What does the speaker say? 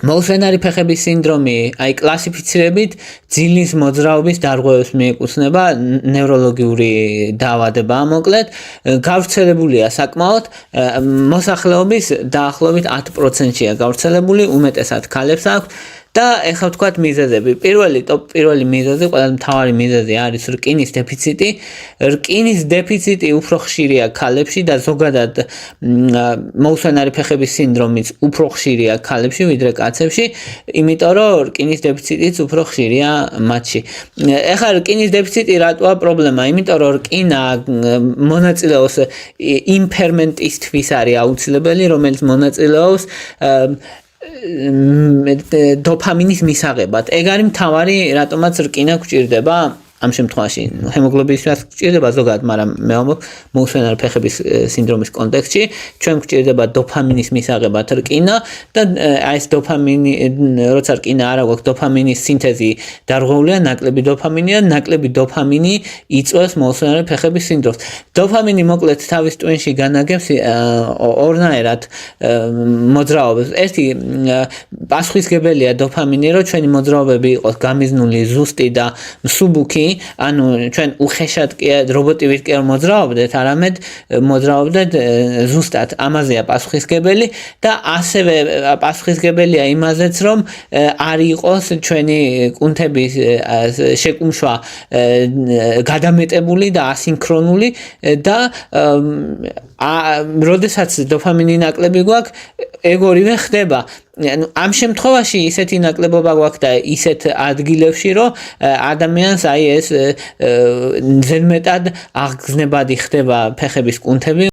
მოუსვენარი ფეხების სინდრომი, აი კლასიფიცირებით ძილის მოძრაობის დარღვევებს მიეკუთვნება, ნევროლოგიური დაავადებაა მოკლედ, გავრცელებულია საკმაოდ, მოსახლეობის დაახლოებით 10%-ია გავრცელებული, უმეტესად ქალებს აქვს. და ეხლა ვთქვათ მიზეზები. პირველი მიზეზი, ყველაზე მთავარი მიზეზი არის რკინის დეფიციტი. რკინის დეფიციტი უფრო ხშირია ქალებში და ზოგადად მოუსვენარი ფეხების სინდრომიც უფრო ხშირია ქალებში ვიდრე კაცებში, იმიტომ რომ რკინის დეფიციტიც უფრო ხშირია მათში. ეხლა რკინის დეფიციტი რატოა პრობლემა? იმიტომ რომ რკინა მონაწილეობს იმ ფერმენტისთვის არის აუცილებელი, რომელიც მონაწილეობს დოფამინის მისაღებად. ეგ არის მთავარი, რატომაც რკინა გვჭირდება. ამ შემთხვევაში ჰემოგლობინისას გვჭირდება ზოგადად, მაგრამ მე ვამბობ მოუსვენარი ფეხების სინდრომის კონტექსტში, ჩვენ გვჭირდება დოფამინის მისაღებად რკინა და აი ეს დოფამინი, როცა რკინა არ აქვს, დოფამინის სინთეზი დარღვეულია, ნაკლები დოფამინი იწვევს მოუსვენარი ფეხების სინდრომს. დოფამინი მოკლედ თავის ტვინში განაგებს ორნაირად მოძრაობებს. ერთი პასუხისგებელია დოფამინი, რომ ჩვენი მოძრაობები იყოს გამიზნული, ზუსტი და მსუბუქი. ანუ ჩვენ უხეშად კი რობოტივით კი არ მოძრაობდეთ, არამედ მოძრაობდეთ ზუსტად. ამაზეა პასუხისგებელი და ასევე პასუხისგებელია იმაზეც, რომ არ იყოს ჩვენი კუნთების შეკუმშვა გადამეტებული და ასინქრონული და როდესაც დოფამინი ნაკლები გვაქვს, ეგ ორივე ხდება. ამ შემთხვევაში ისეთი ნაკლებობა გვაქვს და ისეთ ადგილებში, რომ ადამიანს აი ეს ზედმეტად აღგზნებადი ხდება ფეხების კუნთები.